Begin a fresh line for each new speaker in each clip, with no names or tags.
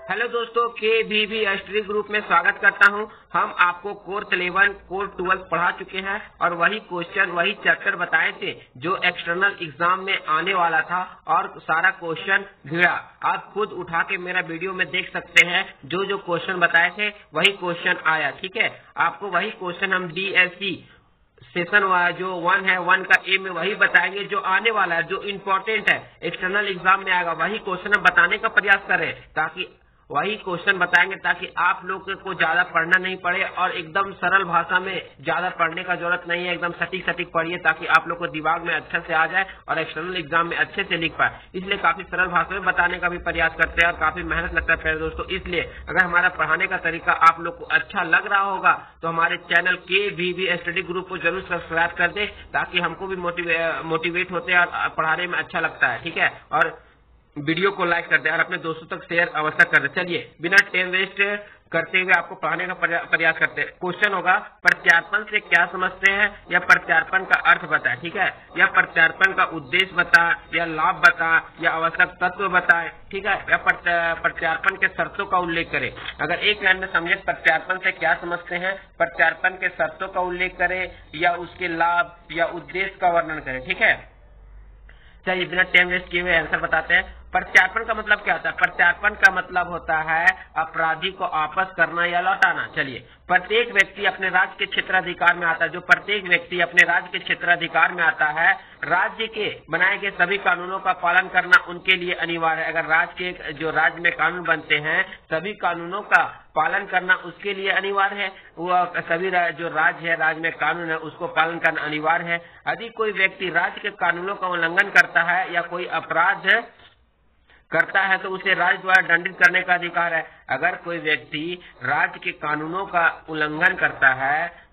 Hello दोस्तों, KVV study group में स्वागत करता हूं। हम आपको कोर्स 11 कोर्स 12 पढ़ा चुके हैं और वही क्वेश्चन वही चैप्टर बताए थे जो एक्सटर्नल एग्जाम में आने वाला था और सारा क्वेश्चन भिड़ा। आप खुद उठा के मेरा वीडियो में देख सकते हैं। जो जो क्वेश्चन बताए थे वही क्वेश्चन आया। ठीक है, आपको वही क्वेश्चन हम DSC सेशन जो 1 है 1 का ए में वही बताएंगे जो आने वाला है, जो इम्पोर्टेंट है, एक्सटर्नल एग्जाम में आएगा। वही क्वेश्चन हम बताने का प्रयास करें ताकि वही क्वेश्चन बताएंगे ताकि आप लोग को ज्यादा पढ़ना नहीं पड़े और एकदम सरल भाषा में ज्यादा पढ़ने का जरूरत नहीं है। एकदम सटीक पढ़िए ताकि आप लोग को दिमाग में अच्छे से आ जाए और एक्सटर्नल एग्जाम में अच्छे से लिख पाए। इसलिए काफी सरल भाषा में बताने का भी प्रयास करते हैं और काफी मेहनत लगता है प्यारे दोस्तों। इसलिए अगर हमारा पढ़ाने का तरीका आप लोग को अच्छा लग रहा होगा तो हमारे चैनल KVV स्टडी ग्रुप को जरूर सब्सक्राइब कर दे ताकि हमको भी मोटिवेट होते हैं और पढ़ाने में अच्छा लगता है। ठीक है, और वीडियो को लाइक कर दे और अपने दोस्तों तक शेयर अवश्य कर दे। चलिए बिना टाइम वेस्ट करते हुए आपको पढ़ाने का प्रयास करते हैं। क्वेश्चन होगा, प्रत्यार्पण से क्या समझते हैं या प्रत्यार्पण का अर्थ बताएं। ठीक है, या प्रत्यार्पण का उद्देश्य बता, या लाभ बता, या आवश्यक तत्व बताएं। ठीक है, या प्रत्यार्पण के शर्तों का उल्लेख करें। अगर एक लाइन में समझे प्रत्यार्पण से क्या समझते हैं, प्रत्यार्पण के शर्तों का उल्लेख करें या उसके लाभ या उद्देश्य का वर्णन करें। ठीक है, चलिए बिना टाइम वेस्ट किए हुए आंसर बताते हैं। प्रत्यार्पण का मतलब क्या होता है? प्रत्यार्पण का मतलब होता है अपराधी को वापस करना या लौटाना। चलिए, प्रत्येक व्यक्ति अपने राज्य के क्षेत्राधिकार में आता है। जो प्रत्येक व्यक्ति अपने राज्य के क्षेत्राधिकार में आता है, राज्य के बनाए गए सभी कानूनों का पालन करना उनके लिए अनिवार्य है। अगर राज्य में कानून बनते हैं, सभी कानूनों का पालन करना उसके लिए अनिवार्य है। वो सभी जो राज्य है, राज्य में कानून है, उसको पालन करना अनिवार्य है। यदि कोई व्यक्ति राज्य के कानूनों का उल्लंघन करता है या कोई अपराध करता है तो उसे राज्य द्वारा दंडित करने का अधिकार है। अगर कोई व्यक्ति राज्य के कानूनों का उल्लंघन करता है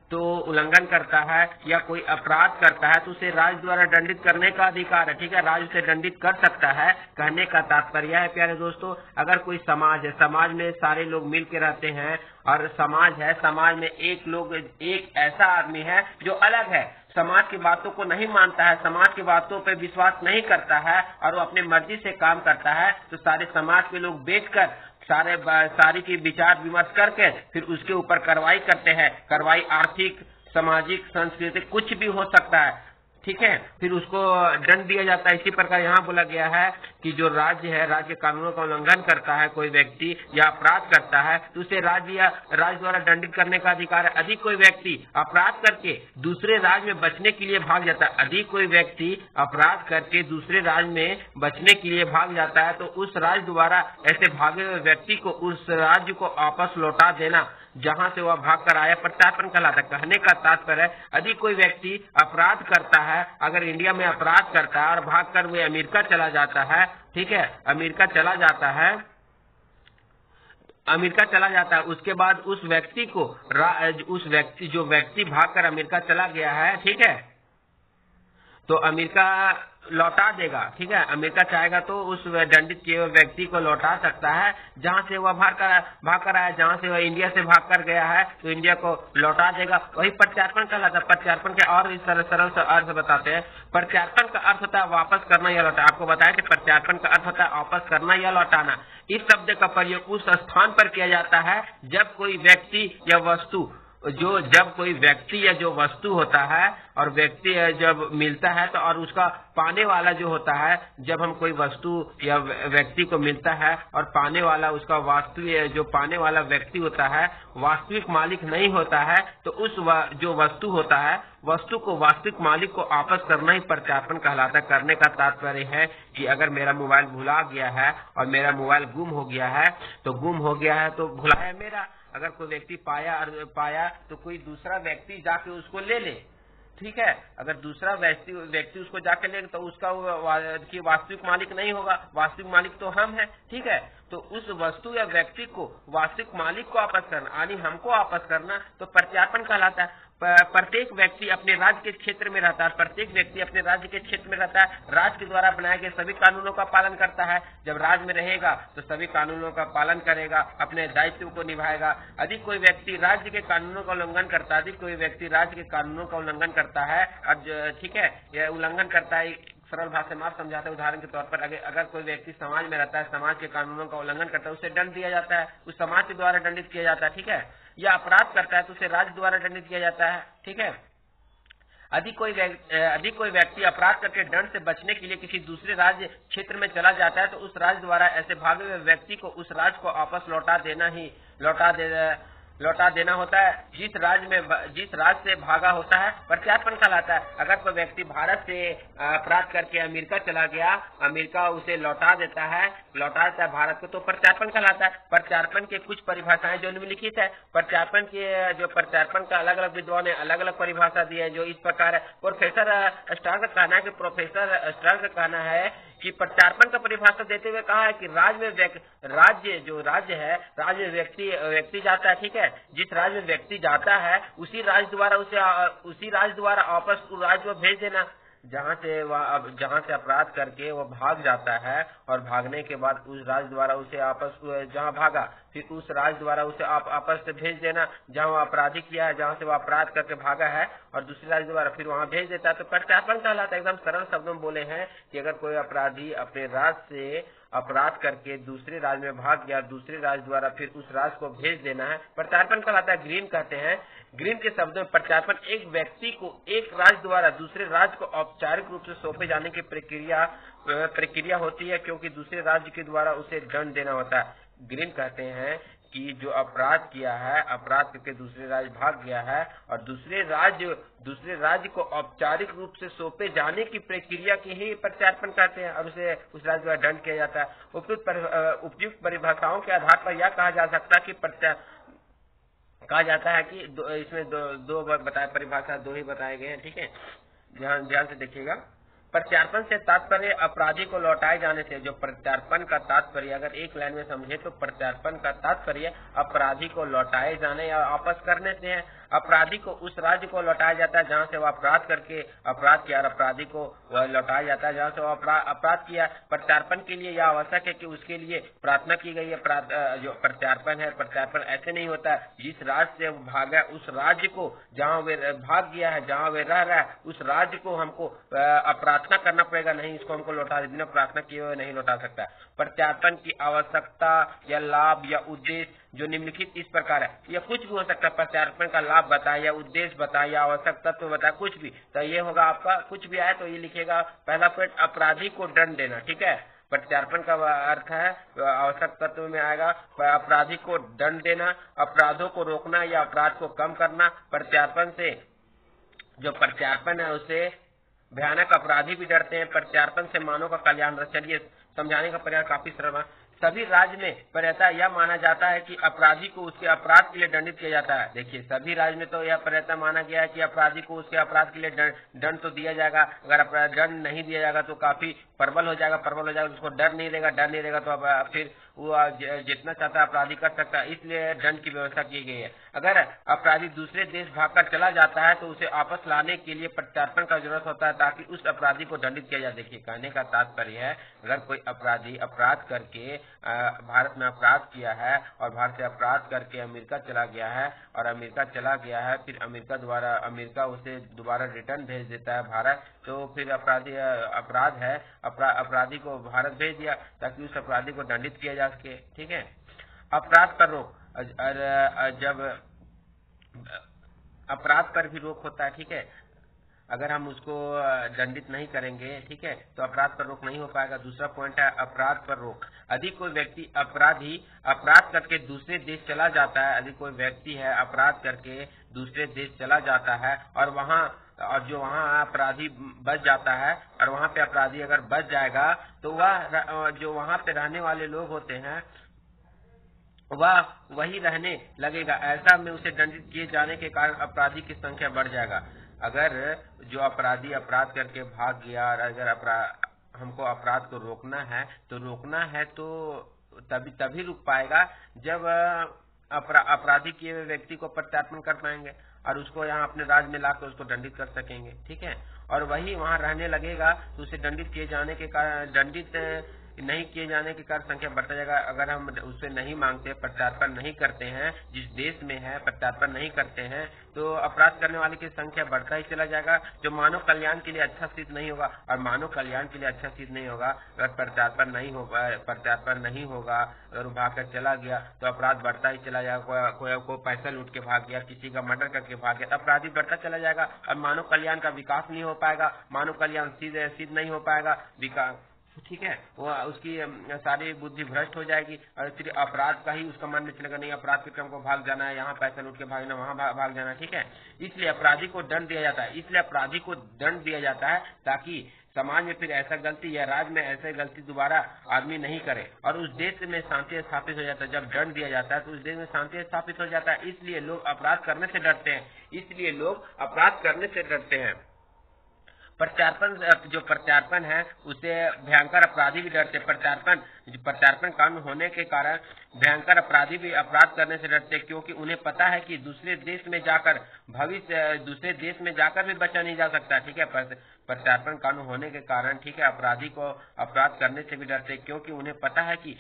या कोई अपराध करता है तो उसे राज्य द्वारा दंडित करने का अधिकार है। ठीक है, राज्य उसे दंडित कर सकता है। कहने का तात्पर्य है प्यारे दोस्तों, अगर कोई समाज है, समाज में सारे लोग मिल के रहते हैं और समाज है, समाज में एक ऐसा आदमी है जो अलग है, समाज की बातों को नहीं मानता है, समाज की बातों पर विश्वास नहीं करता है और वो अपनी मर्जी से काम करता है, तो सारे समाज के लोग बैठकर सारी की विचार विमर्श करके फिर उसके ऊपर कार्रवाई करते हैं। कार्रवाई आर्थिक, सामाजिक, सांस्कृतिक कुछ भी हो सकता है। ठीक है, फिर उसको दंड दिया जाता है। इसी प्रकार यहाँ बोला गया है कि जो राज्य है, राज्य कानूनों का उल्लंघन करता है कोई व्यक्ति या अपराध करता है तो उसे राज्य द्वारा दंडित करने का अधिकार है। यदि कोई व्यक्ति अपराध करके दूसरे राज्य में बचने के लिए भाग जाता है, यदि कोई व्यक्ति अपराध करके दूसरे राज्य में बचने के लिए भाग जाता है तो उस राज्य द्वारा ऐसे भागे हुए व्यक्ति को उस राज्य को वापस लौटा देना जहां से वह भाग कर आया प्रत्यार्पण कहलाता है। कहने का तात्पर्य है, यदि कोई व्यक्ति अपराध करता है, अगर इंडिया में अपराध करता है और भाग कर वे अमेरिका चला जाता है, ठीक है, अमेरिका चला जाता है, उसके बाद उस व्यक्ति को जो व्यक्ति भाग कर अमेरिका चला गया है, ठीक है, तो अमेरिका लौटा देगा। ठीक है, अमेरिका चाहेगा तो उस दंडित किए हुए व्यक्ति को लौटा सकता है जहां से वह भाग कर आया। जहां से वह इंडिया से भाग कर गया है तो इंडिया को लौटा देगा। वही प्रत्यार्पण कहलाता है। प्रत्यार्पण के और इस सरल से अर्थ बताते हैं। प्रत्यार्पण का अर्थ होता है वापस करना या लौटाना। आपको बताया कि प्रत्यार्पण का अर्थ होता है वापस करना या लौटाना। इस शब्द का प्रयोग उस स्थान पर किया जाता है जब कोई व्यक्ति या वस्तु होता है और व्यक्ति जब मिलता है तो और उसका पाने वाला जो होता है, जब हम कोई वस्तु या व्यक्ति को मिलता है और पाने वाला उसका जो पाने वाला व्यक्ति होता है वास्तविक मालिक नहीं होता है तो उस जो वस्तु होता है, वस्तु को वास्तविक मालिक को वापस करना ही प्रत्यार्पण कहलाता है। करने का तात्पर्य है कि अगर मेरा मोबाइल भुला गया है और मेरा मोबाइल गुम हो गया है तो भुलाया मेरा। अगर कोई व्यक्ति पाया तो कोई दूसरा व्यक्ति जाके उसको ले ले। ठीक है, अगर दूसरा व्यक्ति उसको जाके ले तो उसका वास्तविक मालिक नहीं होगा, वास्तविक मालिक तो हम हैं। ठीक है, तो उस वस्तु या व्यक्ति को वास्तविक मालिक को वापस करना यानी हमको वापस करना तो प्रत्यार्पण कहलाता है। प्रत्येक व्यक्ति अपने राज्य के क्षेत्र में रहता है, राज्य के द्वारा बनाए गए सभी कानूनों का पालन करता है। जब राज्य में रहेगा तो सभी कानूनों का पालन करेगा, अपने दायित्व को निभाएगा। यदि कोई व्यक्ति राज्य के कानूनों का उल्लंघन करता है, ठीक है, यह उल्लंघन करता है सरल भाषा में आप समझाते हैं। उदाहरण के तौर पर अगर कोई व्यक्ति समाज में रहता है, समाज के कानूनों का उल्लंघन करता है, उसे दंड दिया जाता है, उस समाज के द्वारा दंडित किया जाता है, ठीक है। या अपराध करता है तो उसे राज्य द्वारा दंडित किया जाता है, ठीक है। अधिक कोई व्यक्ति अपराध करके दंड से बचने के लिए किसी दूसरे राज्य क्षेत्र में चला जाता है तो उस राज्य द्वारा ऐसे भागे हुए व्यक्ति को उस राज्य को वापस लौटा देना होता है जिस राज्य से भागा होता है। प्रत्यार्पण कहलाता है। अगर कोई व्यक्ति भारत से अपराध करके अमेरिका चला गया, अमेरिका उसे लौटा देता है भारत को, तो प्रत्यार्पण कहलाता है। प्रत्यार्पण के कुछ परिभाषाएं जो निम्नलिखित है। प्रत्यार्पण का अलग अलग विद्वान ने अलग अलग परिभाषा दी है, जो इस प्रकार है। प्रोफेसर स्टार का कहना है कि प्रत्यार्पण का परिभाषा देते हुए कहा है कि राज्य में व्यक्ति जाता है, ठीक है। जिस राज्य में व्यक्ति जाता है उसी राज्य द्वारा वापस उस राज्य को भेज देना जहाँ से अपराध करके वो भाग जाता है, और भागने के बाद उस राज्य द्वारा उसे वापस जहाँ भागा फिर उस राज्य द्वारा उसे वापस से भेज देना जहाँ वो अपराधी किया है, जहाँ से वो अपराध करके भागा है, और दूसरे राज्य द्वारा फिर वहाँ भेज देता है। तो प्रत्यार्पण कहलाता है। एकदम सरल शब्दों में बोले हैं कि अगर कोई अपराधी अपने राज्य से अपराध करके दूसरे राज्य में भाग गया, दूसरे राज्य द्वारा फिर उस राज्य को भेज देना है, प्रत्यार्पण कहलाता है। ग्रीन कहते हैं, ग्रीन के शब्दों में प्रत्यार्पण एक व्यक्ति को एक राज्य द्वारा दूसरे राज्य को औपचारिक रूप से सौंपे जाने की प्रक्रिया होती है, क्योंकि दूसरे राज्य के द्वारा उसे दंड देना होता है। ग्रीन कहते हैं कि जो अपराध किया है, अपराध करके दूसरे राज्य भाग गया है और दूसरे राज्य को औपचारिक रूप से सौंपे जाने की प्रक्रिया की ही प्रत्यार्पण कहते हैं, और उसे उस राज्य द्वारा दंड किया जाता है। उपयुक्त परिभाषाओं के आधार पर यह कहा जा सकता है कि कहा जाता है कि इसमें दो परिभाषा दो ही बताए गए हैं, ठीक है। ध्यान से देखिएगा। प्रत्यार्पण से तात्पर्य अपराधी को लौटाए जाने से। जो प्रत्यार्पण का तात्पर्य अगर एक लाइन में समझे तो प्रत्यार्पण का तात्पर्य अपराधी को लौटाए जाने या वापस करने से है। अपराधी को उस राज्य को लौटाया जाता है जहाँ से वह अपराध करके अपराध किया, और अपराधी को वह लौटाया जाता है जहाँ से वह अपराध किया। प्रत्यार्पण के लिए यह आवश्यक है कि उसके लिए प्रार्थना की गई है। जो प्रत्यार्पण है, प्रत्यार्पण ऐसे नहीं होता है जिस राज्य से वो भागा उस राज्य को जहाँ वे भाग गया है, जहाँ वे रह रहा है, उस राज्य को हमको प्रार्थना करना पड़ेगा, नहीं इसको हमको लौटा बिना प्रार्थना किए हुए नहीं लौटा सकता। प्रत्यार्पण की आवश्यकता या लाभ या उद्देश्य जो निम्नलिखित इस प्रकार है। यह कुछ भी हो सकता है। प्रत्यार्पण का लाभ बताए या उद्देश्य बताए या आवश्यक तत्व बताए, कुछ भी। तो ये होगा आपका, कुछ भी आए तो ये लिखेगा पहला पॉइंट अपराधी को दंड देना, ठीक है। प्रत्यार्पण का अर्थ है आवश्यक तत्व में आएगा अपराधी को दंड देना, अपराधों को रोकना या अपराध को कम करना। प्रत्यार्पण से जो प्रत्यार्पण है उससे भयानक अपराधी भी डरते हैं। प्रत्यार्पण से मानव का कल्याण। चलिए समझाने का प्रयास काफी सरल है। सभी राज्य में पर्यता यह माना जाता है कि अपराधी को उसके अपराध के लिए दंडित किया जाता है। देखिए सभी राज्य में तो यह पर्यता माना गया है कि अपराधी को उसके अपराध के लिए दंड तो दिया जाएगा। अगर अपराध दंड नहीं दिया जाएगा तो काफी प्रबल हो जाएगा, उसको डर नहीं रहेगा तो अब फिर वो जितना चाहता है अपराधी कर सकता है, इसलिए दंड की व्यवस्था की गई है। अगर अपराधी दूसरे देश भागकर चला जाता है तो उसे वापस लाने के लिए प्रत्यार्पण का जरूरत होता है ताकि उस अपराधी को दंडित किया जाए। देखिए कहने का तात्पर्य है अगर कोई अपराधी अपराध करके भारत में अपराध किया है और भारत से अपराध करके अमेरिका चला गया है और अमेरिका चला गया है, फिर अमेरिका उसे दोबारा रिटर्न भेज देता है भारत, तो फिर अपराधी को भारत भेज दिया ताकि उस अपराधी को दंडित किया जा सके, ठीक है। अपराध पर रोक। जब अपराध पर भी रोक होता है, ठीक है, अगर हम उसको दंडित नहीं करेंगे, ठीक है, तो अपराध पर रोक नहीं हो पाएगा। दूसरा पॉइंट है अपराध पर रोक। यदि कोई व्यक्ति अपराध करके दूसरे देश चला जाता है, यदि कोई व्यक्ति है अपराध करके दूसरे देश चला जाता है और जो वहाँ अपराधी बच जाता है और वहाँ पे अपराधी अगर बच जाएगा तो वह जो वहाँ पे रहने वाले लोग होते हैं वह वही रहने लगेगा। ऐसा में उसे दंडित किए जाने के कारण अपराधी की संख्या बढ़ जाएगा। अगर जो अपराधी अपराध करके भाग गया और अगर हमको अपराध को रोकना है तो तभी रुक पाएगा जब अपराधी किए हुए व्यक्ति को प्रत्यार्पण कर पाएंगे और उसको यहाँ अपने राज्य में लाकर उसको दंडित कर सकेंगे, ठीक है। और वही वहाँ रहने लगेगा तो उसे दंडित किए जाने के कारण नहीं किए जाने के कारण संख्या बढ़ता जाएगा। अगर हम उससे नहीं मांगते, प्रत्यार्पण नहीं करते हैं, जिस देश में है प्रत्यार्पण नहीं करते हैं, तो अपराध करने वाले की संख्या बढ़ता ही चला जाएगा, जो मानव कल्याण के लिए अच्छा सिद्ध नहीं होगा। और मानव कल्याण के लिए अच्छा सिद्ध नहीं होगा अगर प्रत्यार्पण नहीं होगा, अगर भाग कर चला गया तो अपराध बढ़ता ही चला जाएगा। कोई पैसा लूट के भाग गया, किसी का मर्डर करके भाग गया, अपराधी बढ़ता चला जाएगा और मानव कल्याण का विकास नहीं हो पाएगा, मानव कल्याण सिद्ध नहीं हो पाएगा, विकास, ठीक है, वो उसकी सारी बुद्धि भ्रष्ट हो जाएगी और फिर अपराध का ही उसका मन में चलेगा, नहीं अपराध के क्रम को भाग जाना है, यहाँ पैसा लूट के भागना, वहाँ भाग जाना, ठीक है। इसलिए अपराधी को दंड दिया जाता है, ताकि समाज में फिर ऐसा गलती या राज्य में ऐसे गलती दोबारा आदमी नहीं करे और उस देश में शांति स्थापित हो जाता है। जब दंड दिया जाता है तो उस देश में शांति स्थापित हो जाता है। इसलिए लोग अपराध करने से डरते हैं। जो प्रत्यार्पण है उससे भयंकर अपराधी भी डरते। प्रत्यार्पण कानून होने के कारण भयंकर अपराधी भी अपराध करने से डरते, क्योंकि उन्हें पता है कि दूसरे देश में जाकर भी बचा नहीं जा सकता, ठीक है। प्रत्यार्पण कानून होने के कारण, ठीक है, अपराधी को अपराध करने से भी डरते, क्योंकि उन्हें पता है कि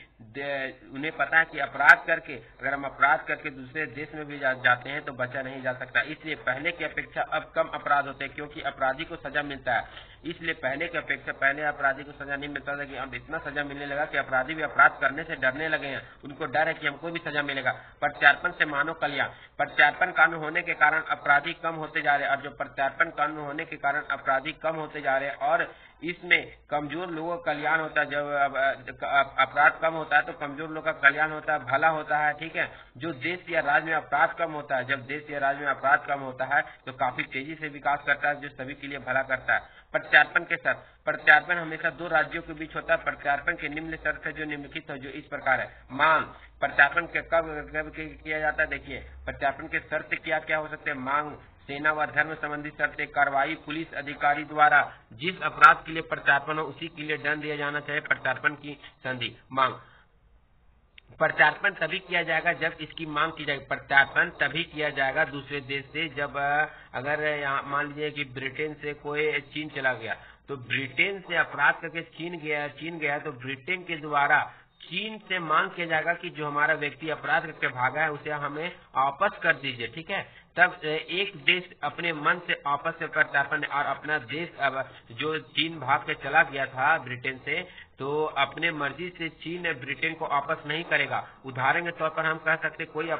अगर हम अपराध करके दूसरे देश में भी जाते हैं तो बचा नहीं जा सकता। इसलिए पहले की अपेक्षा अब कम अपराध होते हैं, क्योंकि अपराधी को सजा मिलता है। इसलिए पहले की अपेक्षा पहले अपराधी को सजा नहीं मिलता था, कि अब इतना सजा मिलने लगा कि अपराधी भी अपराध करने से डरने लगे हैं। उनको डर है कि हमको भी सजा मिलेगा। प्रत्यार्पण से मानव कल्याण, प्रत्यार्पण कानून होने के कारण अपराधी कम होते जा रहे हैं, और जो प्रत्यार्पण कानून होने के कारण अपराधी कम होते जा रहे हैं, और इसमें कमजोर लोगों का कल्याण होता है। जब अपराध कम होता है तो कमजोर लोगों का कल्याण होता है, भला होता है, ठीक है। जो देश या राज्य में अपराध कम होता है, जब देश या राज्य में अपराध कम होता है तो काफी तेजी से विकास करता है, जो सभी के लिए भला करता है। प्रत्यार्पण के शर्त, प्रत्यार्पण हमेशा दो राज्यों के बीच होता है। प्रत्यार्पण के निम्न शर्त है जो निम्नलिखित है, जो इस प्रकार है। मांग, प्रत्यार्पण के कब किया जाता है, देखिए प्रत्यार्पण के शर्त क्या हो सकते हैं। मांग, सेना व धर्म संबंधी शर्तें, कार्रवाई पुलिस अधिकारी द्वारा, जिस अपराध के लिए प्रत्यार्पण हो उसी के लिए दंड दिया जाना चाहिए। प्रत्यार्पण की संधि। मांग, प्रत्यार्पण तभी किया जाएगा जब इसकी मांग की जाएगी। प्रत्यार्पण तभी किया जाएगा दूसरे देश से जब अगर यहाँ मान लीजिए कि ब्रिटेन से कोई चीन चला गया, तो ब्रिटेन से अपराध करके चीन गया तो ब्रिटेन के द्वारा चीन से मांग किया जाएगा कि जो हमारा व्यक्ति अपराध करके भागा है उसे हमें वापस कर दीजिए, ठीक है। तब एक देश अपने मन से आपस से प्रत्यार्पण, और अपना देश अब जो चीन भाग के चला गया था ब्रिटेन से, तो अपने मर्जी से चीन ब्रिटेन को वापस नहीं करेगा। उदाहरण के तौर पर हम कह सकते कोई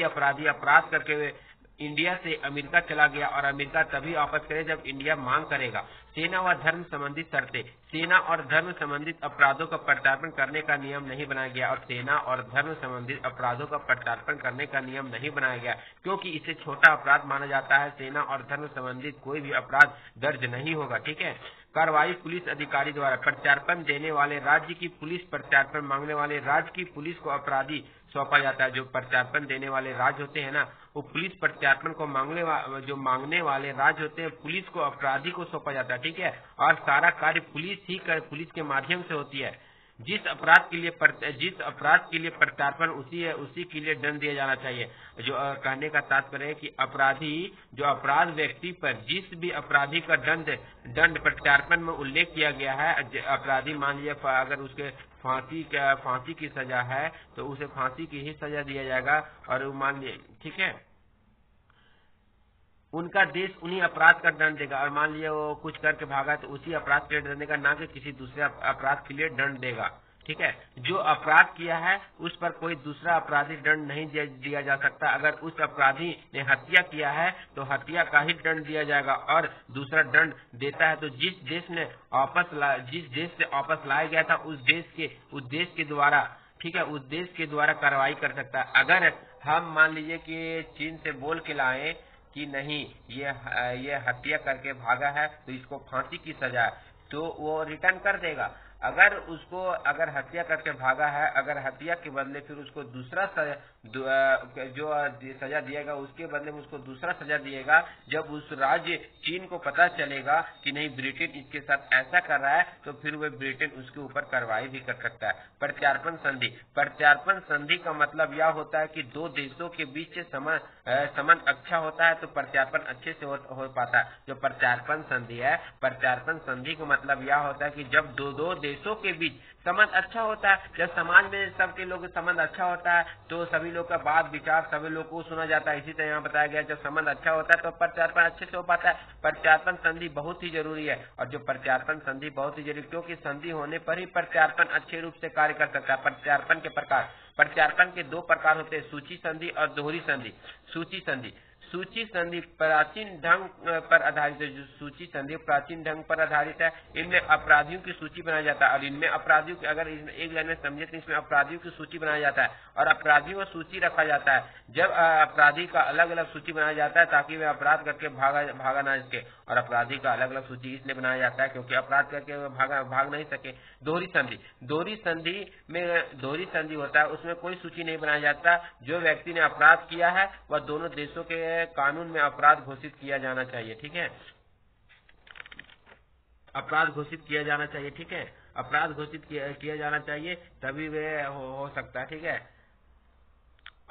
अपराधी अपराध करके इंडिया से अमेरिका चला गया और अमेरिका तभी वापस करे जब इंडिया मांग करेगा। सेना व धर्म संबंधित शर्तें, सेना और धर्म संबंधित अपराधों का प्रत्यार्पण करने का नियम नहीं बनाया गया, और सेना और धर्म संबंधित अपराधों का प्रत्यार्पण करने का नियम नहीं बनाया गया क्योंकि इसे छोटा अपराध माना जाता है। सेना और धर्म संबंधित कोई भी अपराध दर्ज नहीं होगा, ठीक है। कार्रवाई पुलिस अधिकारी द्वारा, प्रत्यार्पण देने वाले राज्य की पुलिस प्रत्यार्पण मांगने वाले राज्य की पुलिस को अपराधी सौंपा जाता है। जो प्रत्यार्पण देने वाले राज्य होते हैं ना, वो पुलिस प्रत्यार्पण को मांगने वाले राज्य होते हैं, पुलिस को अपराधी को सौंपा जाता है, ठीक है। और सारा कार्य पुलिस के माध्यम से होती है। जिस अपराध के लिए प्रत्यार्पण उसी के लिए दंड दिया जाना चाहिए। जो कहने का तात्पर्य है कि जो अपराध व्यक्ति पर जिस भी अपराधी का दंड प्रत्यार्पण में उल्लेख किया गया है, अपराधी मान लीजिए अगर उसके फांसी की सजा है तो उसे फांसी की ही सजा दिया जाएगा, और मान लीजिए, ठीक है, उनका देश उन्हीं अपराध का दंड देगा। और मान लीजिए वो कुछ करके भागा तो उसी अपराध के लिए दंड देगा, ना कि किसी दूसरे अपराध के लिए दंड देगा, ठीक है। जो अपराध किया है उस पर कोई दूसरा अपराधी दंड नहीं दिया जा सकता। अगर उस अपराधी ने हत्या किया है तो हत्या का ही दंड दिया जाएगा, और दूसरा दंड देता है तो जिस देश से वापस लाया गया था उस देश के द्वारा, ठीक है, उस देश के द्वारा कार्रवाई कर सकता है। अगर हम मान लीजिए कि चीन से बोल के लाए कि नहीं ये हत्या करके भागा है तो इसको फांसी की सजा है, तो वो रिटर्न कर देगा। अगर हत्या करके भागा है, अगर हत्या के बदले फिर उसको दूसरा जो सजा दिएगा उसके बदले में उसको दूसरा सजा दिएगा। जब उस राज्य चीन को पता चलेगा कि नहीं ब्रिटेन इसके साथ ऐसा कर रहा है तो फिर वह ब्रिटेन उसके ऊपर कार्रवाई भी कर सकता है। प्रत्यार्पण संधि का मतलब यह होता है कि दो देशों के बीच संबंध अच्छा होता है तो प्रत्यार्पण अच्छे से हो पाता है। जो प्रत्यार्पण संधि है, प्रत्यार्पण संधि का मतलब यह होता है कि जब दो देशों के बीच संबंध अच्छा होता है। जब समाज में सबके लोग संबंध अच्छा होता है तो सभी लोग का बात विचार सभी लोग को सुना जाता है। इसी तरह यहाँ बताया गया जब संबंध अच्छा होता है तो प्रत्यार्पण अच्छे से हो पाता है। प्रत्यार्पण संधि बहुत ही जरूरी है, और जो प्रत्यार्पण संधि बहुत ही जरूरी, क्योंकि संधि होने पर ही प्रत्यार्पण अच्छे रूप से कार्य कर सकता है। प्रत्यार्पण के प्रकार, प्रत्यार्पण के दो प्रकार होते हैं, सूची संधि और दोहरी संधि। सूची संधि, सूची संधि प्राचीन ढंग पर आधारित है। जो सूची संधि प्राचीन ढंग पर आधारित है, इनमें अपराधियों की सूची बनाया जाता है, और इनमें अपराधियों की, अगर एक लाइन में समझे तो इसमें अपराधियों की सूची बनाया जाता है और अपराधियों की सूची रखा जाता है। जब अपराधी का अलग अलग सूची बनाया जाता है ताकि वे अपराध करके भागा ना सके, और अपराधी का अलग अलग सूची इसलिए बनाया जाता है क्योंकि अपराध करके वे भाग नहीं सके। दोहरी संधि, दोहरी संधि में दोहरी संधि होता है, उसमें कोई सूची नहीं बनाया जाता। जो व्यक्ति ने अपराध किया है वह दोनों देशों के कानून में अपराध घोषित किया जाना चाहिए, ठीक है, अपराध घोषित किया जाना चाहिए, ठीक है, अपराध घोषित किया जाना चाहिए, तभी वे हो सकता है, ठीक है।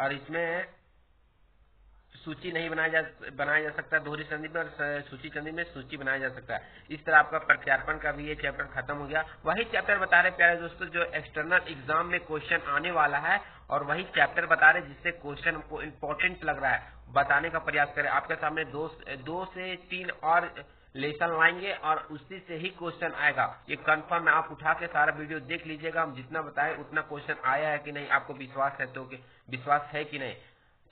और इसमें सूची नहीं बनाया जा सकता दोहरी संधि में, और सूची संधि में सूची बनाया जा सकता है। इस तरह आपका प्रत्यार्पण का भी ये चैप्टर खत्म हो गया। वही चैप्टर बता रहे प्यारे दोस्तों जो एक्सटर्नल एग्जाम में क्वेश्चन आने वाला है, और वही चैप्टर बता रहे जिससे क्वेश्चन को इम्पोर्टेंट लग रहा है, बताने का प्रयास करें। आपके सामने दो से तीन और लेसन लाएंगे और उसी से ही क्वेश्चन आएगा, ये कंफर्म है। आप उठा के सारा वीडियो देख लीजिएगा, हम जितना बताए उतना क्वेश्चन आया है कि नहीं, आपको विश्वास है तो विश्वास है कि नहीं।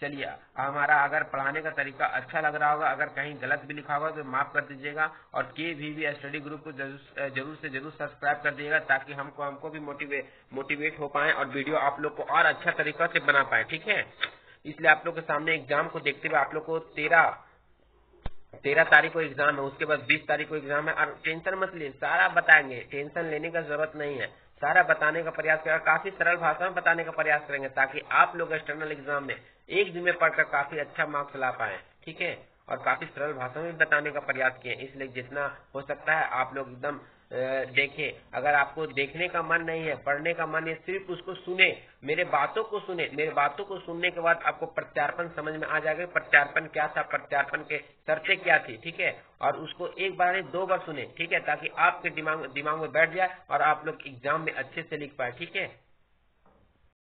चलिए, हमारा अगर पढ़ाने का तरीका अच्छा लग रहा होगा, अगर कहीं गलत भी लिखा होगा तो माफ कर दीजिएगा, और KVV स्टडी ग्रुप को जरूर से जरूर सब्सक्राइब कर दीजिएगा ताकि हमको भी मोटिवेट हो पाए और वीडियो आप लोग को और अच्छा तरीका से बना पाए, ठीक है। इसलिए आप लोग के सामने एग्जाम को देखते हुए आप लोग को 13 तारीख को एग्जाम है, उसके बाद 20 तारीख को एग्जाम है, और टेंशन मत लिए, सारा बताएंगे, टेंशन लेने का जरूरत नहीं है, सारा बताने का प्रयास करेंगे, काफी सरल भाषा में बताने का प्रयास करेंगे ताकि आप लोग एक्सटर्नल एग्जाम में एक दिन में पढ़कर काफी अच्छा मार्क्स ला पाए, ठीक है, और काफी सरल भाषा में बताने का प्रयास किए। इसलिए जितना हो सकता है आप लोग एकदम देखें। अगर आपको देखने का मन नहीं है, पढ़ने का मन है, सिर्फ उसको सुने, मेरे बातों को सुने, मेरे बातों को सुनने के बाद आपको प्रत्यार्पण समझ में आ जाएगा, प्रत्यार्पण क्या था, प्रत्यार्पण के शर्तें क्या थी, ठीक है, और उसको एक बार नहीं 2 बार सुने, ठीक है, ताकि आपके दिमाग में बैठ जाए और आप लोग एग्जाम में अच्छे से लिख पाए, ठीक है।